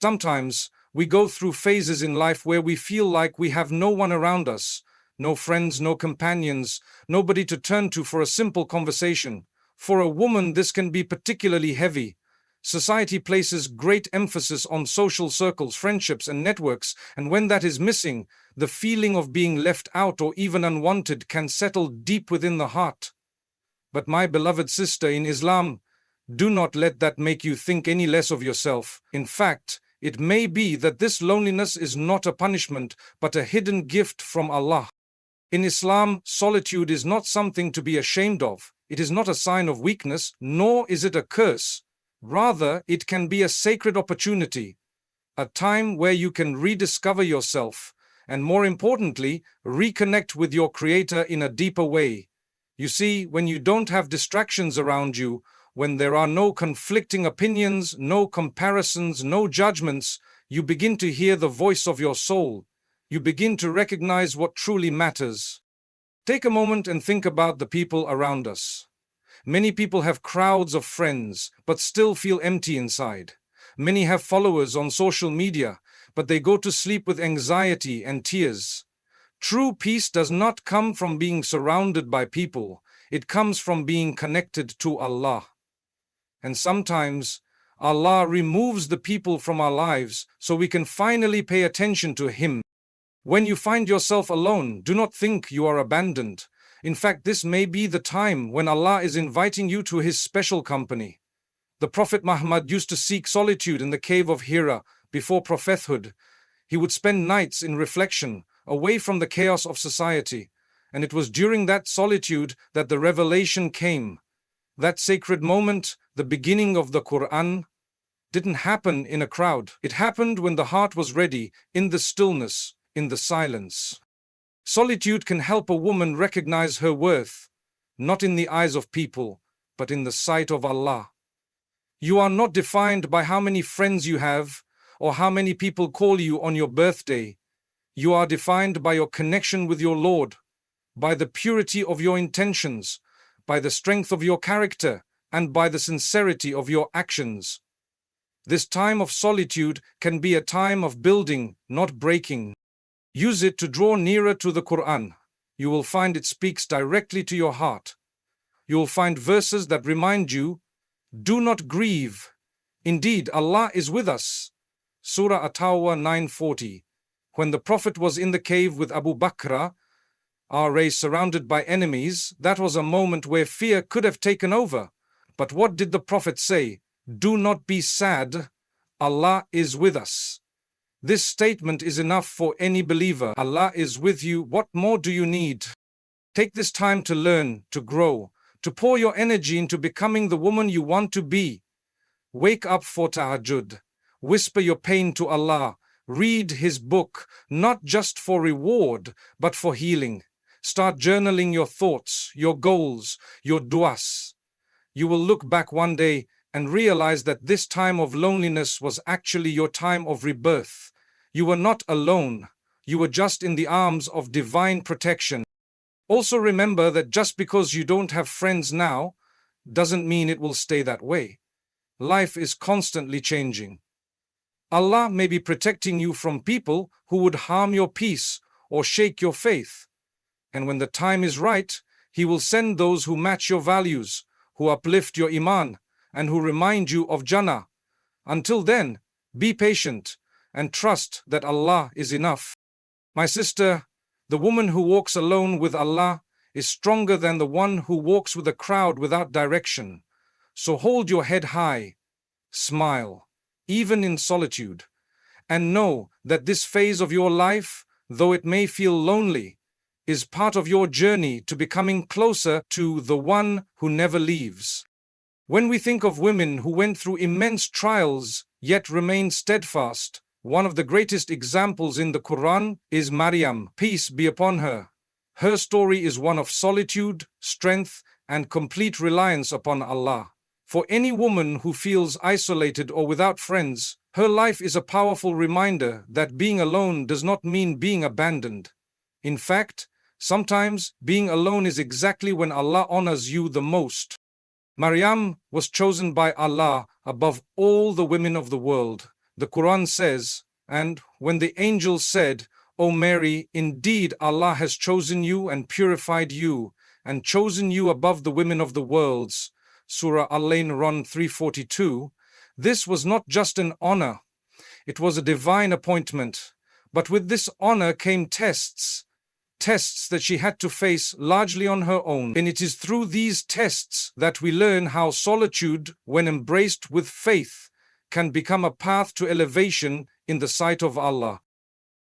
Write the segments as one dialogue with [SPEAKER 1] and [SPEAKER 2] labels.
[SPEAKER 1] Sometimes we go through phases in life where we feel like we have no one around us, no friends, no companions, nobody to turn to for a simple conversation. For a woman, this can be particularly heavy. Society places great emphasis on social circles, friendships, and networks, and when that is missing, the feeling of being left out or even unwanted can settle deep within the heart. But my beloved sister in Islam, do not let that make you think any less of yourself. In fact, it may be that this loneliness is not a punishment, but a hidden gift from Allah. In Islam, solitude is not something to be ashamed of. It is not a sign of weakness, nor is it a curse. Rather, it can be a sacred opportunity, a time where you can rediscover yourself, and more importantly, reconnect with your Creator in a deeper way. You see, when you don't have distractions around you, when there are no conflicting opinions, no comparisons, no judgments, you begin to hear the voice of your soul. You begin to recognize what truly matters. Take a moment and think about the people around us. Many people have crowds of friends, but still feel empty inside. Many have followers on social media, but they go to sleep with anxiety and tears. True peace does not come from being surrounded by people. It comes from being connected to Allah. And sometimes, Allah removes the people from our lives so we can finally pay attention to Him. When you find yourself alone, do not think you are abandoned. In fact, this may be the time when Allah is inviting you to His special company. The Prophet Muhammad used to seek solitude in the cave of Hira before prophethood. He would spend nights in reflection, away from the chaos of society. And it was during that solitude that the revelation came. That sacred moment, the beginning of the Quran, didn't happen in a crowd. It happened when the heart was ready, in the stillness, in the silence. Solitude can help a woman recognize her worth, not in the eyes of people, but in the sight of Allah. You are not defined by how many friends you have or how many people call you on your birthday. You are defined by your connection with your Lord, by the purity of your intentions, by the strength of your character, and by the sincerity of your actions. This time of solitude can be a time of building, not breaking. Use it to draw nearer to the Quran. You will find it speaks directly to your heart. You will find verses that remind you, do not grieve. Indeed, Allah is with us. Surah At-Tawbah 9:40. When the Prophet was in the cave with Abu Bakr, R.A. surrounded by enemies, that was a moment where fear could have taken over. But what did the Prophet say? Do not be sad. Allah is with us. This statement is enough for any believer. Allah is with you. What more do you need? Take this time to learn, to grow, to pour your energy into becoming the woman you want to be. Wake up for tahajjud. Whisper your pain to Allah. Read His book, not just for reward, but for healing. Start journaling your thoughts, your goals, your du'as. You will look back one day and realize that this time of loneliness was actually your time of rebirth. You were not alone. You were just in the arms of divine protection. Also remember that just because you don't have friends now, doesn't mean it will stay that way. Life is constantly changing. Allah may be protecting you from people who would harm your peace or shake your faith. And when the time is right, He will send those who match your values, who uplift your iman, and who remind you of Jannah. Until then, be patient and trust that Allah is enough. My sister, the woman who walks alone with Allah is stronger than the one who walks with a crowd without direction. So hold your head high, smile, even in solitude, and know that this phase of your life, though it may feel lonely, is part of your journey to becoming closer to the one who never leaves. When we think of women who went through immense trials yet remained steadfast, one of the greatest examples in the Quran is Maryam, peace be upon her. Her story is one of solitude, strength, and complete reliance upon Allah. For any woman who feels isolated or without friends, her life is a powerful reminder that being alone does not mean being abandoned. In fact, sometimes being alone is exactly when Allah honors you the most. Maryam was chosen by Allah above all the women of the world The Quran says, "And when the angel said, O Mary, indeed Allah has chosen you and purified you, and chosen you above the women of the worlds," Surah Al-Imran 342, this was not just an honor, it was a divine appointment. But with this honor came tests that she had to face largely on her own. And it is through these tests that we learn how solitude, when embraced with faith, can become a path to elevation in the sight of Allah.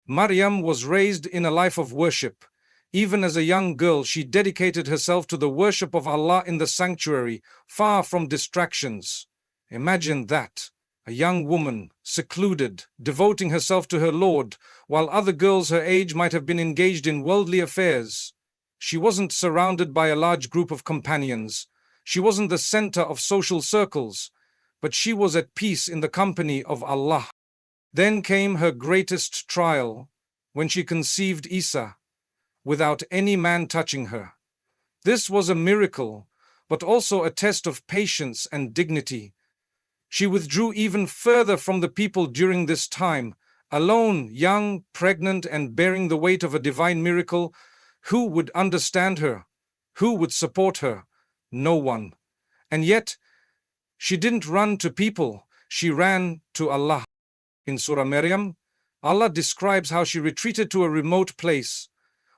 [SPEAKER 1] Maryam was raised in a life of worship. Even as a young girl, she dedicated herself to the worship of Allah in the sanctuary, far from distractions. Imagine that. A young woman, secluded, devoting herself to her Lord, while other girls her age might have been engaged in worldly affairs. She wasn't surrounded by a large group of companions. She wasn't the center of social circles, but she was at peace in the company of Allah. Then came her greatest trial, when she conceived Isa, without any man touching her. This was a miracle, but also a test of patience and dignity. She withdrew even further from the people during this time, alone, young, pregnant, and bearing the weight of a divine miracle. Who would understand her? Who would support her? No one. And yet, she didn't run to people, she ran to Allah. In Surah Maryam, Allah describes how she retreated to a remote place.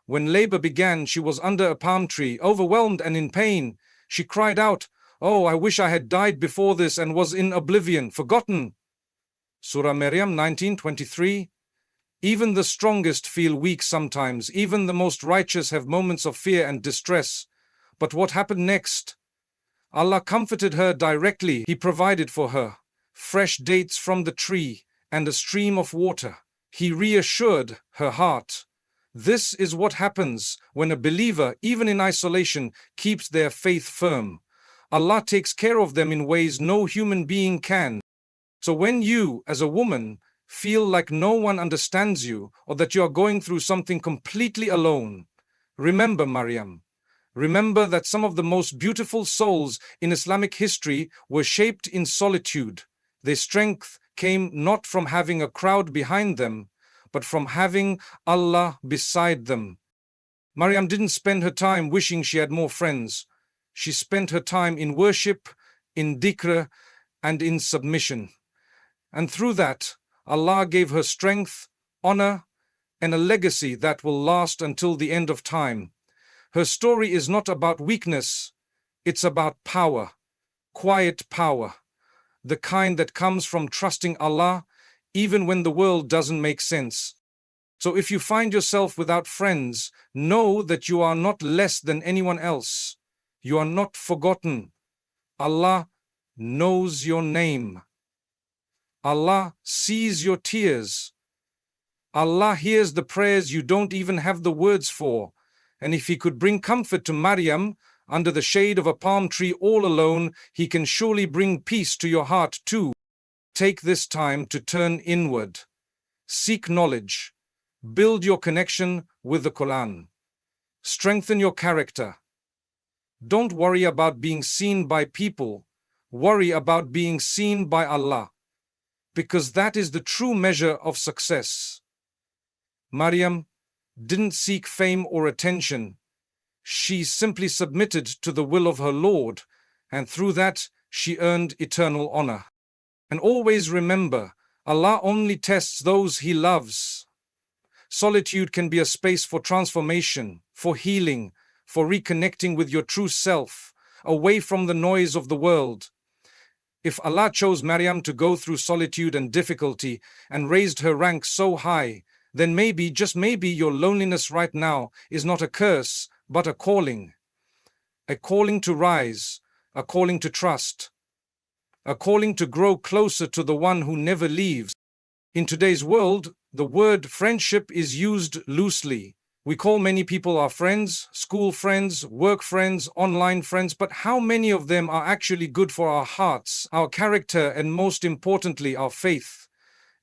[SPEAKER 1] When labor began, she was under a palm tree, overwhelmed and in pain. She cried out, "Oh, I wish I had died before this and was in oblivion, forgotten." Surah Maryam 19:23. Even the strongest feel weak sometimes, even the most righteous have moments of fear and distress. But what happened next? Allah comforted her directly. He provided for her fresh dates from the tree and a stream of water. He reassured her heart. This is what happens when a believer, even in isolation, keeps their faith firm. Allah takes care of them in ways no human being can. So when you, as a woman, feel like no one understands you or that you are going through something completely alone, remember Maryam. Remember that some of the most beautiful souls in Islamic history were shaped in solitude. Their strength came not from having a crowd behind them, but from having Allah beside them. Maryam didn't spend her time wishing she had more friends. She spent her time in worship, in dhikr, and in submission. And through that, Allah gave her strength, honor, and a legacy that will last until the end of time. Her story is not about weakness, it's about power, quiet power, the kind that comes from trusting Allah even when the world doesn't make sense. So if you find yourself without friends, know that you are not less than anyone else. You are not forgotten. Allah knows your name. Allah sees your tears. Allah hears the prayers you don't even have the words for. And if He could bring comfort to Maryam under the shade of a palm tree all alone, He can surely bring peace to your heart too. Take this time to turn inward. Seek knowledge. Build your connection with the Quran. Strengthen your character. Don't worry about being seen by people. Worry about being seen by Allah, because that is the true measure of success. Maryam didn't seek fame or attention. She simply submitted to the will of her Lord, and through that she earned eternal honor. And always remember, Allah only tests those He loves. Solitude can be a space for transformation, for healing, for reconnecting with your true self, away from the noise of the world. If Allah chose Maryam to go through solitude and difficulty and raised her rank so high, then maybe, just maybe, your loneliness right now is not a curse, but a calling. A calling to rise, a calling to trust, a calling to grow closer to the one who never leaves. In today's world, the word friendship is used loosely. We call many people our friends, school friends, work friends, online friends, but how many of them are actually good for our hearts, our character, and most importantly, our faith?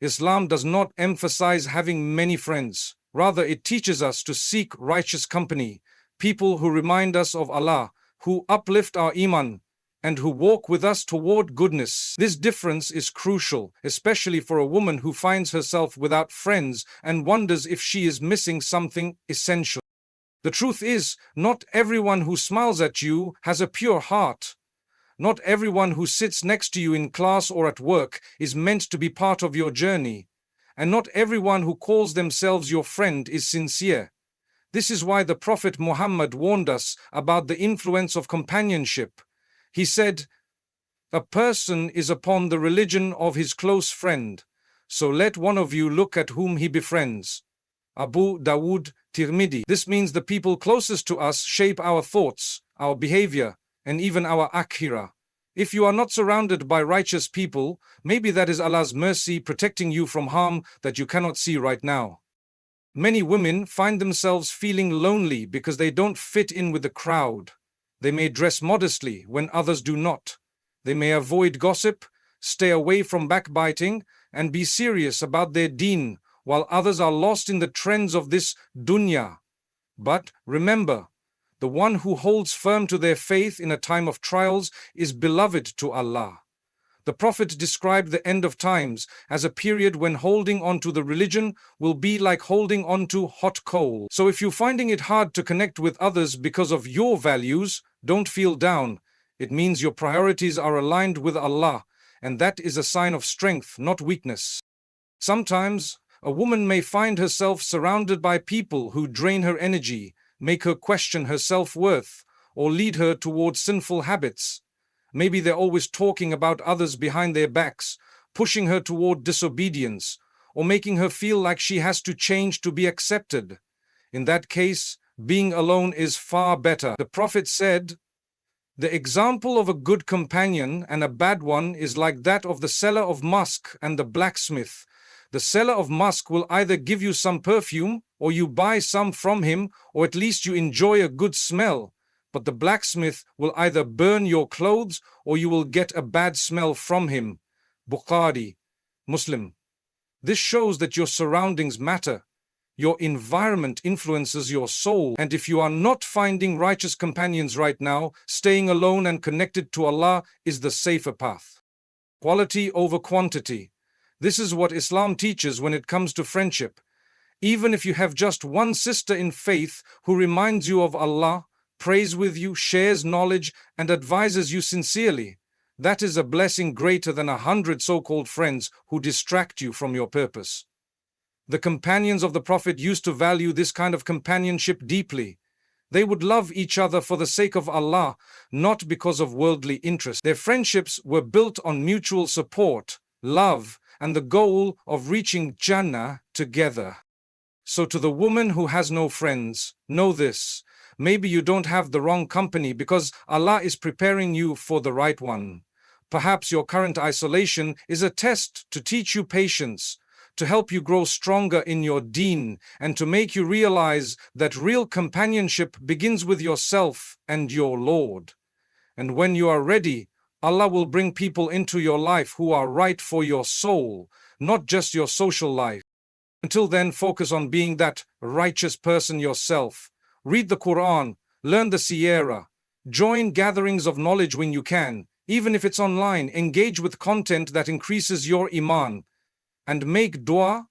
[SPEAKER 1] Islam does not emphasize having many friends. Rather, it teaches us to seek righteous company, people who remind us of Allah, who uplift our iman, and who walk with us toward goodness. This difference is crucial, especially for a woman who finds herself without friends and wonders if she is missing something essential. The truth is, not everyone who smiles at you has a pure heart. Not everyone who sits next to you in class or at work is meant to be part of your journey. And not everyone who calls themselves your friend is sincere. This is why the Prophet Muhammad warned us about the influence of companionship. He said, "A person is upon the religion of his close friend, so let one of you look at whom he befriends." Abu Dawood, Tirmidhi. This means the people closest to us shape our thoughts, our behavior, and even our akhirah. If you are not surrounded by righteous people, maybe that is Allah's mercy protecting you from harm that you cannot see right now. Many women find themselves feeling lonely because they don't fit in with the crowd. They may dress modestly when others do not. They may avoid gossip, stay away from backbiting, and be serious about their deen, while others are lost in the trends of this dunya. But remember, the one who holds firm to their faith in a time of trials is beloved to Allah. The Prophet described the end of times as a period when holding on to the religion will be like holding on to hot coal. So if you're finding it hard to connect with others because of your values, don't feel down. It means your priorities are aligned with Allah, and that is a sign of strength, not weakness. Sometimes, a woman may find herself surrounded by people who drain her energy, make her question her self-worth, or lead her towards sinful habits. Maybe they're always talking about others behind their backs, pushing her toward disobedience, or making her feel like she has to change to be accepted. In that case, being alone is far better. The Prophet said, "The example of a good companion and a bad one is like that of the seller of musk and the blacksmith. The seller of musk will either give you some perfume, or you buy some from him, or at least you enjoy a good smell. But the blacksmith will either burn your clothes, or you will get a bad smell from him." Bukhari, Muslim. This shows that your surroundings matter. Your environment influences your soul, and if you are not finding righteous companions right now, staying alone and connected to Allah is the safer path. Quality over quantity. This is what Islam teaches when it comes to friendship. Even if you have just one sister in faith who reminds you of Allah, prays with you, shares knowledge, and advises you sincerely, that is a blessing greater than 100 so-called friends who distract you from your purpose. The companions of the Prophet used to value this kind of companionship deeply. They would love each other for the sake of Allah, not because of worldly interest. Their friendships were built on mutual support, love, and the goal of reaching Jannah together. So to the woman who has no friends, know this: maybe you don't have the wrong company because Allah is preparing you for the right one. Perhaps your current isolation is a test to teach you patience, to help you grow stronger in your deen, and to make you realize that real companionship begins with yourself and your Lord. And when you are ready, Allah will bring people into your life who are right for your soul, not just your social life. Until then, focus on being that righteous person yourself. Read the Quran, learn the Sierra, join gatherings of knowledge when you can, even if it's online, engage with content that increases your iman, and make dua,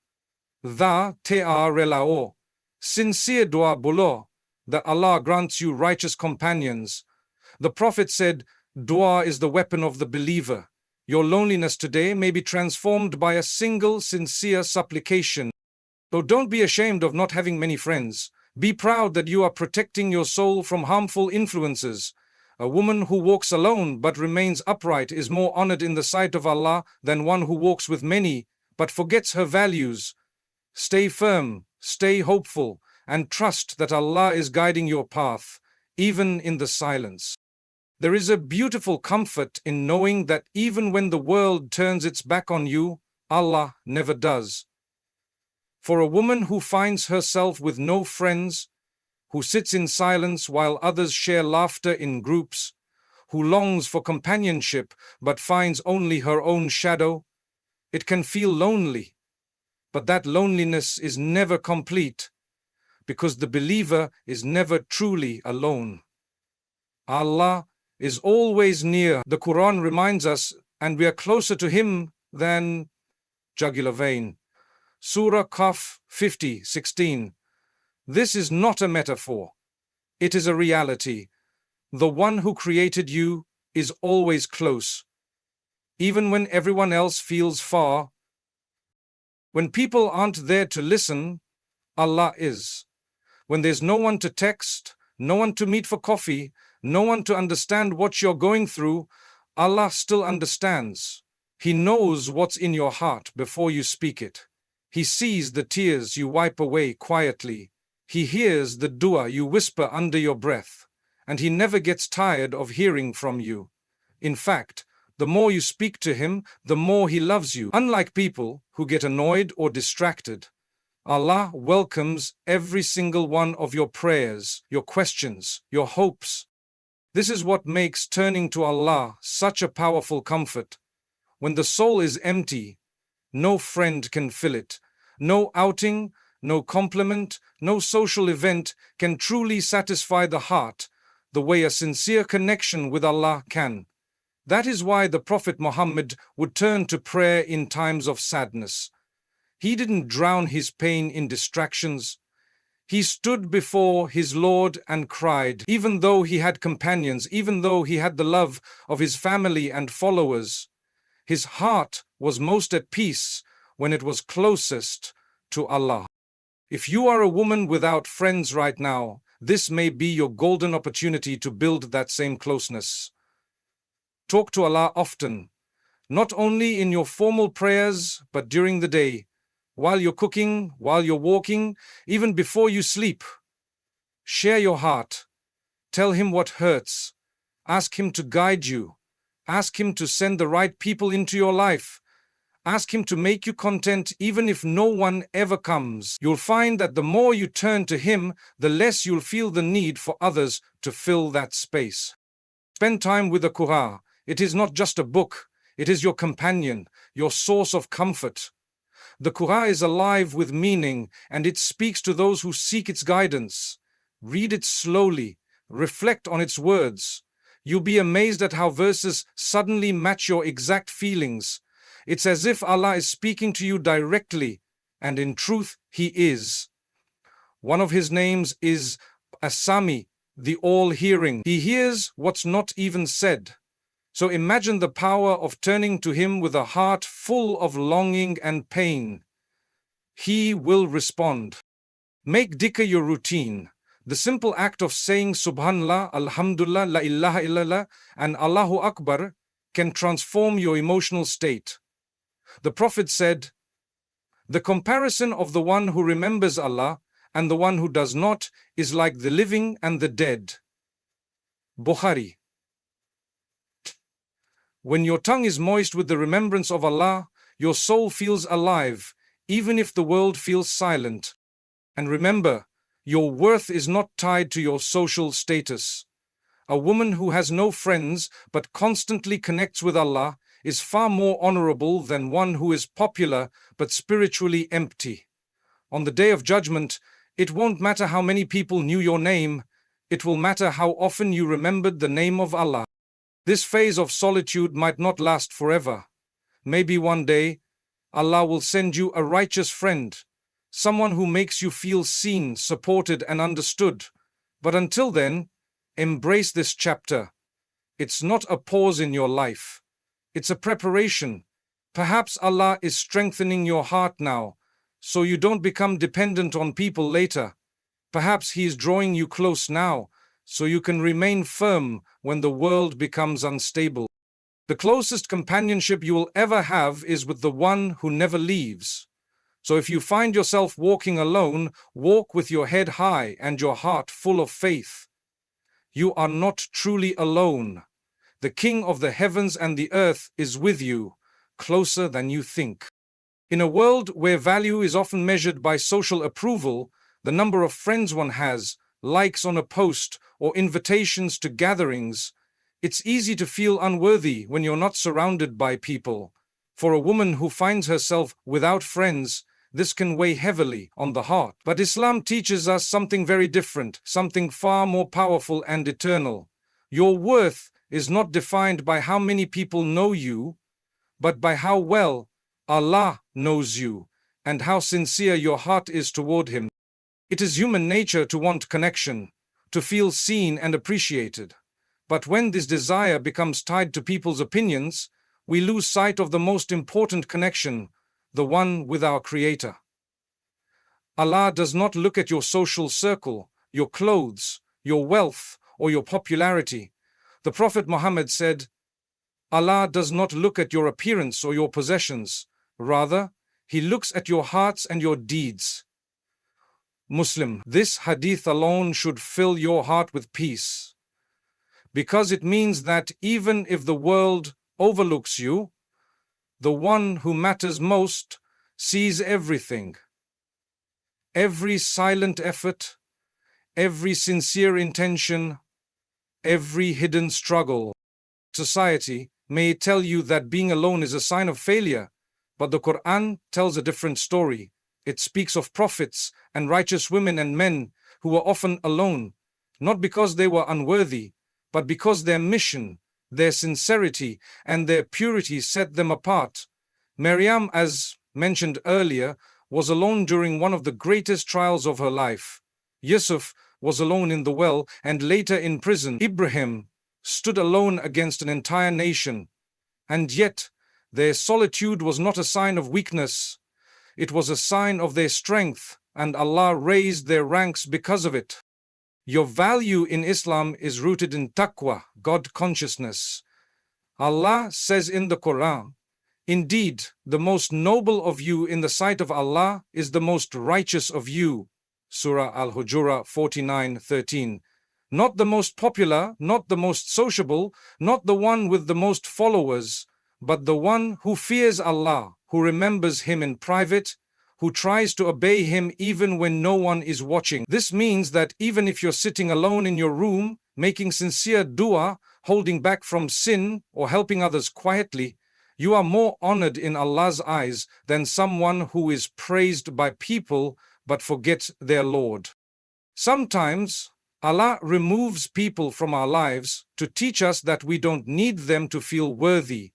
[SPEAKER 1] da te'a relao, sincere dua bolo, that Allah grants you righteous companions. The Prophet said, dua is the weapon of the believer. Your loneliness today may be transformed by a single sincere supplication. So don't be ashamed of not having many friends. Be proud that you are protecting your soul from harmful influences. A woman who walks alone but remains upright is more honored in the sight of Allah than one who walks with many but forgets her values. Stay firm, stay hopeful, and trust that Allah is guiding your path, even in the silence. There is a beautiful comfort in knowing that even when the world turns its back on you, Allah never does. For a woman who finds herself with no friends, who sits in silence while others share laughter in groups, who longs for companionship but finds only her own shadow, it can feel lonely. But that loneliness is never complete, because the believer is never truly alone. Allah is always near. The Quran reminds us, and we are closer to Him than jugular vein. Surah Kaf 50:16. This is not a metaphor. It is a reality. The one who created you is always close, even when everyone else feels far. When people aren't there to listen, Allah is. When there's no one to text, no one to meet for coffee, no one to understand what you're going through, Allah still understands. He knows what's in your heart before you speak it. He sees the tears you wipe away quietly. He hears the dua you whisper under your breath, and He never gets tired of hearing from you. In fact, the more you speak to Him, the more He loves you. Unlike people who get annoyed or distracted, Allah welcomes every single one of your prayers, your questions, your hopes. This is what makes turning to Allah such a powerful comfort. When the soul is empty, no friend can fill it. No outing, no compliment, no social event can truly satisfy the heart the way a sincere connection with Allah can. That is why the Prophet Muhammad would turn to prayer in times of sadness. He didn't drown his pain in distractions. He stood before his Lord and cried, even though he had companions, even though he had the love of his family and followers. His heart was most at peace when it was closest to Allah. If you are a woman without friends right now, this may be your golden opportunity to build that same closeness. Talk to Allah often, not only in your formal prayers, but during the day, while you're cooking, while you're walking, even before you sleep. Share your heart. Tell Him what hurts. Ask Him to guide you. Ask Him to send the right people into your life. Ask Him to make you content even if no one ever comes. You'll find that the more you turn to Him, the less you'll feel the need for others to fill that space. Spend time with the Quran. It is not just a book. It is your companion, your source of comfort. The Quran is alive with meaning, and it speaks to those who seek its guidance. Read it slowly. Reflect on its words. You'll be amazed at how verses suddenly match your exact feelings. It's as if Allah is speaking to you directly, and in truth, He is. One of His names is As-Sami, the all-hearing. He hears what's not even said. So imagine the power of turning to Him with a heart full of longing and pain. He will respond. Make dhikr your routine. The simple act of saying Subhanallah, Alhamdulillah, La ilaha illallah, and Allahu Akbar can transform your emotional state. The Prophet said, "The comparison of the one who remembers Allah and the one who does not is like the living and the dead." Bukhari. When your tongue is moist with the remembrance of Allah, your soul feels alive, even if the world feels silent. And remember, your worth is not tied to your social status. A woman who has no friends but constantly connects with Allah is far more honorable than one who is popular but spiritually empty. On the Day of Judgment, it won't matter how many people knew your name, it will matter how often you remembered the name of Allah. This phase of solitude might not last forever. Maybe one day, Allah will send you a righteous friend, someone who makes you feel seen, supported, and understood. But until then, embrace this chapter. It's not a pause in your life. It's a preparation. Perhaps Allah is strengthening your heart now, so you don't become dependent on people later. Perhaps He is drawing you close now, so you can remain firm when the world becomes unstable. The closest companionship you will ever have is with the one who never leaves. So if you find yourself walking alone, walk with your head high and your heart full of faith. You are not truly alone. The King of the heavens and the earth is with you, closer than you think. In a world where value is often measured by social approval, the number of friends one has, likes on a post, or invitations to gatherings, it's easy to feel unworthy when you're not surrounded by people. For a woman who finds herself without friends, this can weigh heavily on the heart. But Islam teaches us something very different, something far more powerful and eternal. Your worth is not defined by how many people know you, but by how well Allah knows you and how sincere your heart is toward Him. It is human nature to want connection, to feel seen and appreciated. But when this desire becomes tied to people's opinions, we lose sight of the most important connection, the one with our Creator. Allah does not look at your social circle, your clothes, your wealth, or your popularity. The Prophet Muhammad said, Allah does not look at your appearance or your possessions. Rather, He looks at your hearts and your deeds. Muslim, this hadith alone should fill your heart with peace, because it means that even if the world overlooks you, the one who matters most sees everything. Every silent effort, every sincere intention, every hidden struggle. Society may tell you that being alone is a sign of failure, but the Quran tells a different story. It speaks of prophets and righteous women and men who were often alone, not because they were unworthy, but because their mission, their sincerity, and their purity set them apart. Maryam, as mentioned earlier, was alone during one of the greatest trials of her life. Yusuf was alone in the well and later in prison. Ibrahim stood alone against an entire nation. And yet, their solitude was not a sign of weakness. It was a sign of their strength, and Allah raised their ranks because of it. Your value in Islam is rooted in taqwa, God consciousness. Allah says in the Quran, "Indeed, the most noble of you in the sight of Allah is the most righteous of you." Surah Al-Hujurah 49:13. Not the most popular, not the most sociable, not the one with the most followers, but the one who fears Allah, who remembers Him in private, who tries to obey Him even when no one is watching. This means that even if you're sitting alone in your room, making sincere dua, holding back from sin, or helping others quietly, you are more honored in Allah's eyes than someone who is praised by people but forgets their Lord. Sometimes Allah removes people from our lives to teach us that we don't need them to feel worthy.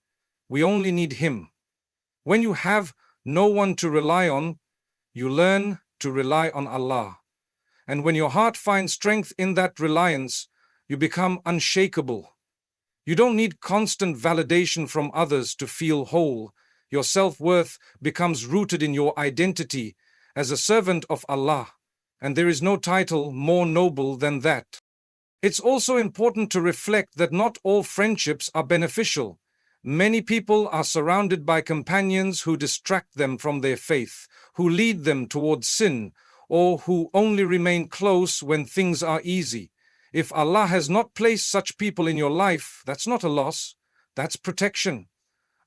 [SPEAKER 1] We only need Him. When you have no one to rely on, you learn to rely on Allah. And when your heart finds strength in that reliance, you become unshakable. You don't need constant validation from others to feel whole. Your self-worth becomes rooted in your identity as a servant of Allah, and there is no title more noble than that. It's also important to reflect that not all friendships are beneficial. Many people are surrounded by companions who distract them from their faith, who lead them towards sin, or who only remain close when things are easy. If Allah has not placed such people in your life, that's not a loss, that's protection.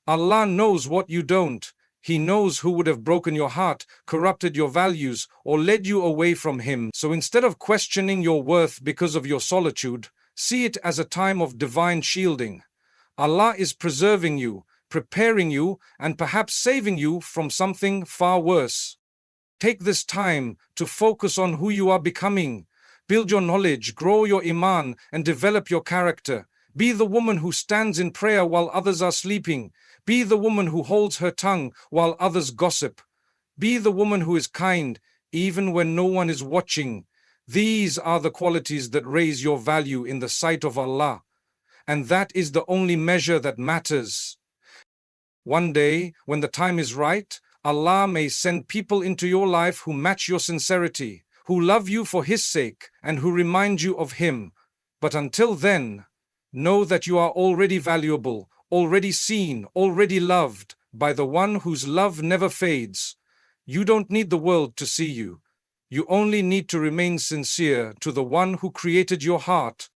[SPEAKER 1] Allah knows what you don't. He knows who would have broken your heart, corrupted your values, or led you away from Him. So instead of questioning your worth because of your solitude, see it as a time of divine shielding. Allah is preserving you, preparing you, and perhaps saving you from something far worse. Take this time to focus on who you are becoming. Build your knowledge, grow your iman, and develop your character. Be the woman who stands in prayer while others are sleeping. Be the woman who holds her tongue while others gossip. Be the woman who is kind, even when no one is watching. These are the qualities that raise your value in the sight of Allah. And that is the only measure that matters. One day, when the time is right, Allah may send people into your life who match your sincerity, who love you for His sake, and who remind you of Him. But until then, know that you are already valuable, already seen, already loved by the one whose love never fades. You don't need the world to see you. You only need to remain sincere to the one who created your heart